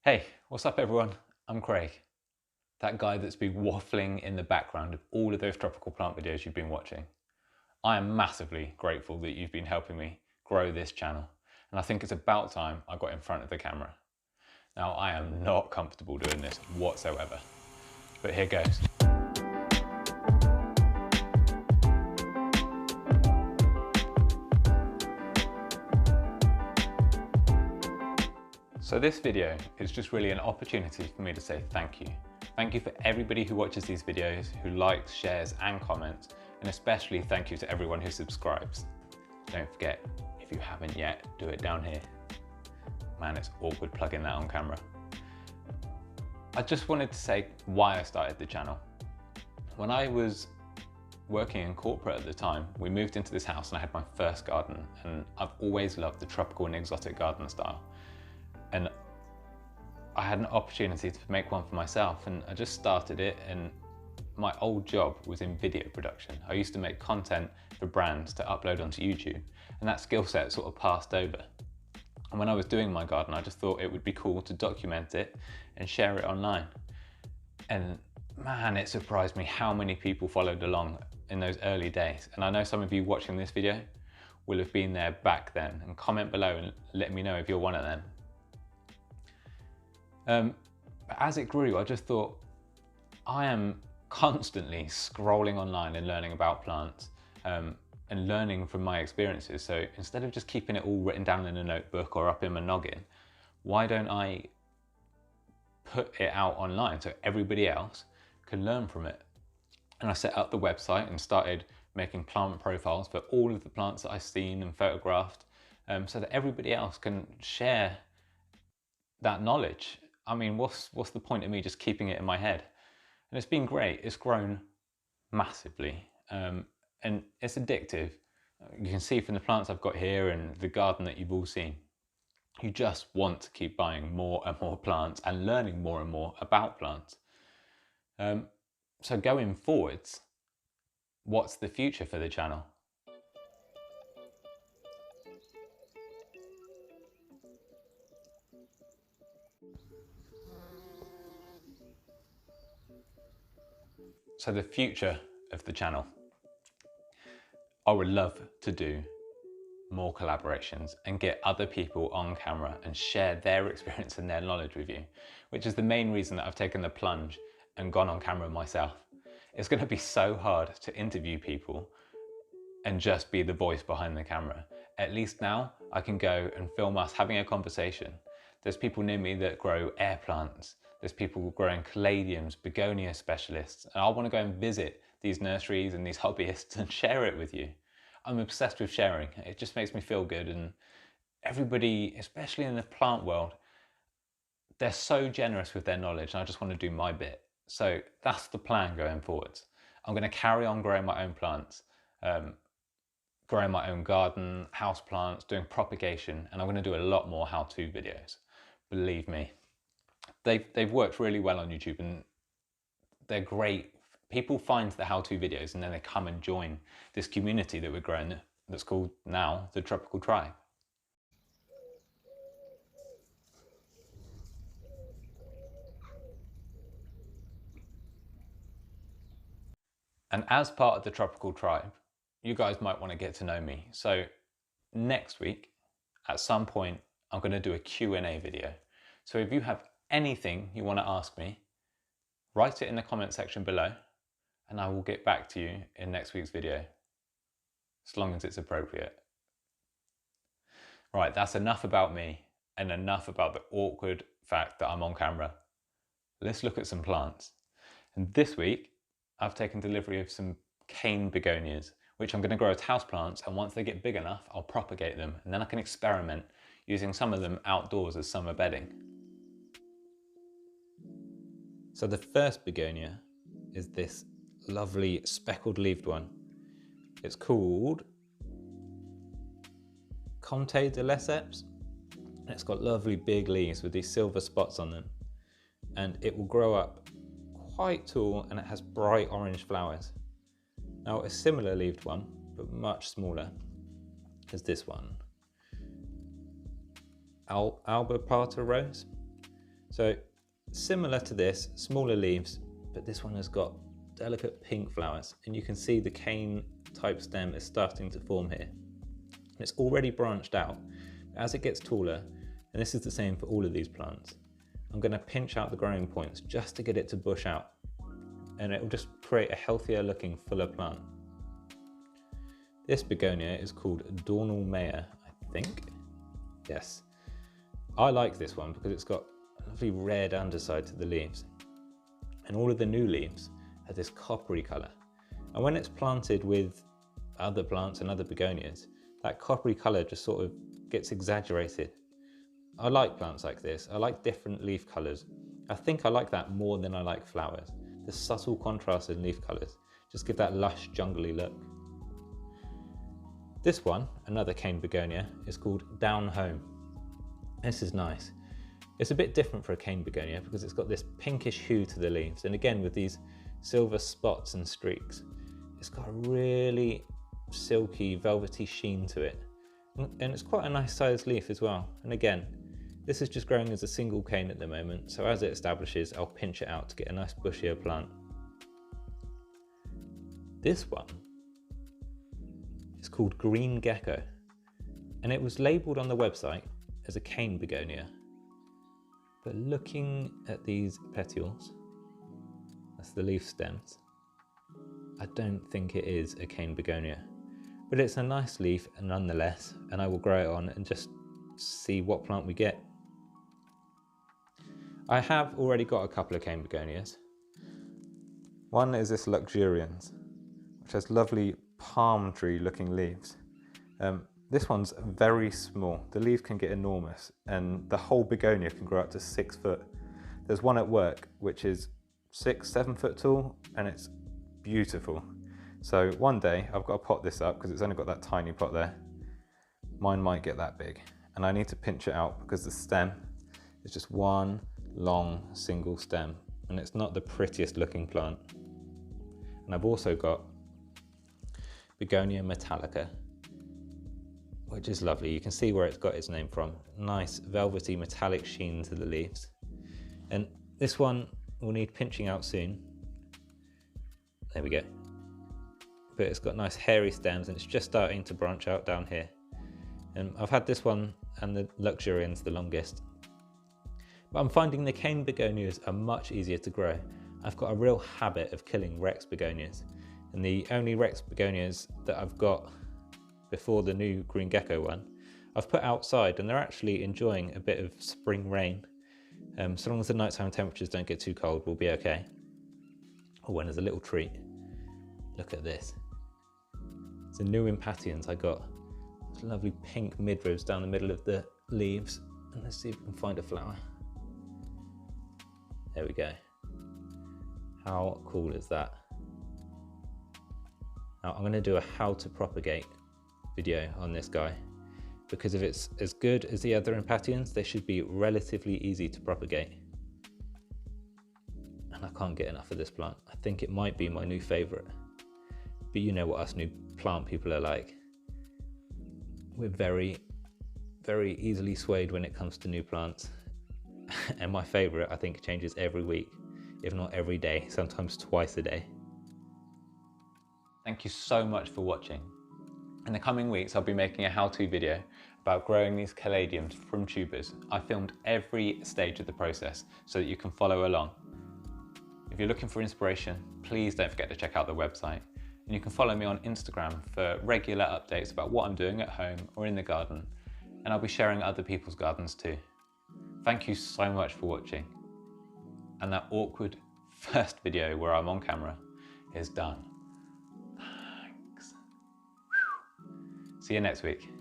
Hey, what's up everyone? I'm Craig, that guy that's been waffling in the background of all of those tropical plant videos you've been watching. I am massively grateful that you've been helping me grow this channel, and I think it's about time I got in front of the camera. Now, I am not comfortable doing this whatsoever, but here goes. So this video is just really an opportunity for me to say thank you. Thank you for everybody who watches these videos, who likes, shares and comments, and especially thank you to everyone who subscribes. Don't forget, if you haven't yet, do it down here. Man, it's awkward plugging that on camera. I just wanted to say why I started the channel. When I was working in corporate at the time, we moved into this house and I had my first garden, and I've always loved the tropical and exotic garden style. And I had an opportunity to make one for myself, and I just started it, and my old job was in video production. I used to make content for brands to upload onto YouTube, and that skill set sort of passed over. And when I was doing my garden, I just thought it would be cool to document it and share it online. And man, it surprised me how many people followed along in those early days. And I know some of you watching this video will have been there back then, and comment below and let me know if you're one of them. But as it grew, I just thought, I am constantly scrolling online and learning about plants and learning from my experiences. So instead of just keeping it all written down in a notebook or up in my noggin, why don't I put it out online so everybody else can learn from it? And I set up the website and started making plant profiles for all of the plants that I've seen and photographed, so that everybody else can share that knowledge. I mean, what's the point of me just keeping it in my head? And it's been great. It's grown massively, and it's addictive. You can see from the plants I've got here and the garden that you've all seen. You just want to keep buying more and more plants and learning more and more about plants. So going forwards, what's the future for the channel? So the future of the channel, I would love to do more collaborations and get other people on camera and share their experience and their knowledge with you, which is the main reason that I've taken the plunge and gone on camera myself. It's going to be so hard to interview people and just be the voice behind the camera. At least now I can go and film us having a conversation. There's people near me that grow air plants. There's people growing caladiums, begonia specialists, and I want to go and visit these nurseries and these hobbyists and share it with you. I'm obsessed with sharing. It just makes me feel good, and everybody, especially in the plant world, they're so generous with their knowledge, and I just want to do my bit. So that's the plan going forwards. I'm going to carry on growing my own plants, growing my own garden, house plants, doing propagation, and I'm going to do a lot more how-to videos. Believe me. They've worked really well on YouTube, and they're great. People find the how-to videos and then they come and join this community that we're growing that's called now the Tropical Tribe. And as part of the Tropical Tribe, you guys might want to get to know me. So next week, at some point, I'm going to do a Q&A video. So if you have anything you want to ask me, write it in the comment section below and I will get back to you in next week's video, as long as it's appropriate. Right, that's enough about me and enough about the awkward fact that I'm on camera. Let's look at some plants. And this week, I've taken delivery of some cane begonias, which I'm going to grow as houseplants, and once they get big enough, I'll propagate them, and then I can experiment using some of them outdoors as summer bedding. So the first begonia is this lovely speckled leaved one. It's called COMPTE de LESSEPS, and it's got lovely big leaves with these silver spots on them, and it will grow up quite tall, and it has bright orange flowers. Now a similar leaved one, but much smaller, is this one, ALBOPICata rose. So similar to this, smaller leaves, but this one has got delicate pink flowers, and you can see the cane type stem is starting to form here. And it's already branched out. As it gets taller, and this is the same for all of these plants, I'm going to pinch out the growing points just to get it to bush out, and it will just create a healthier looking, fuller plant. This begonia is called DAWNAL MEYER, I think. Yes. I like this one because it's got a lovely red underside to the leaves, and all of the new leaves have this coppery colour. And when it's planted with other plants and other begonias, that coppery colour just sort of gets exaggerated. I like plants like this. I like different leaf colours. I think I like that more than I like flowers. The subtle contrast in leaf colours just give that lush, jungly look. This one, another cane begonia, is called Down Home. This is nice. It's a bit different for a cane begonia because it's got this pinkish hue to the leaves, and again with these silver spots and streaks, it's got a really silky, velvety sheen to it. And it's quite a nice sized leaf as well. And again, this is just growing as a single cane at the moment, so as it establishes, I'll pinch it out to get a nice bushier plant. This one is called Green Gecko, and it was labelled on the website as a cane begonia. But looking at these petioles, that's the leaf stems, I don't think it is a cane begonia. But it's a nice leaf nonetheless, and I will grow it on and just see what plant we get. I have already got a couple of cane begonias. One is this Luxurians, which has lovely palm tree looking leaves. This one's very small. The leaf can get enormous, and the whole begonia can grow up to 6 foot. There's one at work which is 6-7 foot tall, and it's beautiful. So one day I've got to pot this up because it's only got that tiny pot there. Mine might get that big, and I need to pinch it out because the stem is just one long single stem, and it's not the prettiest looking plant. And I've also got Begonia Metallica, which is lovely. You can see where it's got its name from. Nice velvety metallic sheen to the leaves. And this one will need pinching out soon. There we go. But it's got nice hairy stems, and it's just starting to branch out down here. And I've had this one and the Luxurians the longest. But I'm finding the cane begonias are much easier to grow. I've got a real habit of killing Rex begonias, and the only Rex begonias that I've got before the new Green Gecko one, I've put outside, and they're actually enjoying a bit of spring rain. So long as the nighttime temperatures don't get too cold, we'll be okay. Oh, and there's a little treat. Look at this. It's a new Impatiens I got. It's lovely pink midribs down the middle of the leaves. And let's see if we can find a flower. There we go. How cool is that? Now I'm going to do a how to propagate video on this guy, because if it's as good as the other Impatiens, they should be relatively easy to propagate. And I can't get enough of this plant. I think it might be my new favourite. But you know what us new plant people are like. We're very, very easily swayed when it comes to new plants. And my favourite, I think, changes every week, if not every day, sometimes twice a day. Thank you so much for watching. In the coming weeks, I'll be making a how-to video about growing these caladiums from tubers. I filmed every stage of the process so that you can follow along. If you're looking for inspiration, please don't forget to check out the website. And you can follow me on Instagram for regular updates about what I'm doing at home or in the garden. And I'll be sharing other people's gardens too. Thank you so much for watching. And that awkward first video where I'm on camera is done. Thanks. See you next week.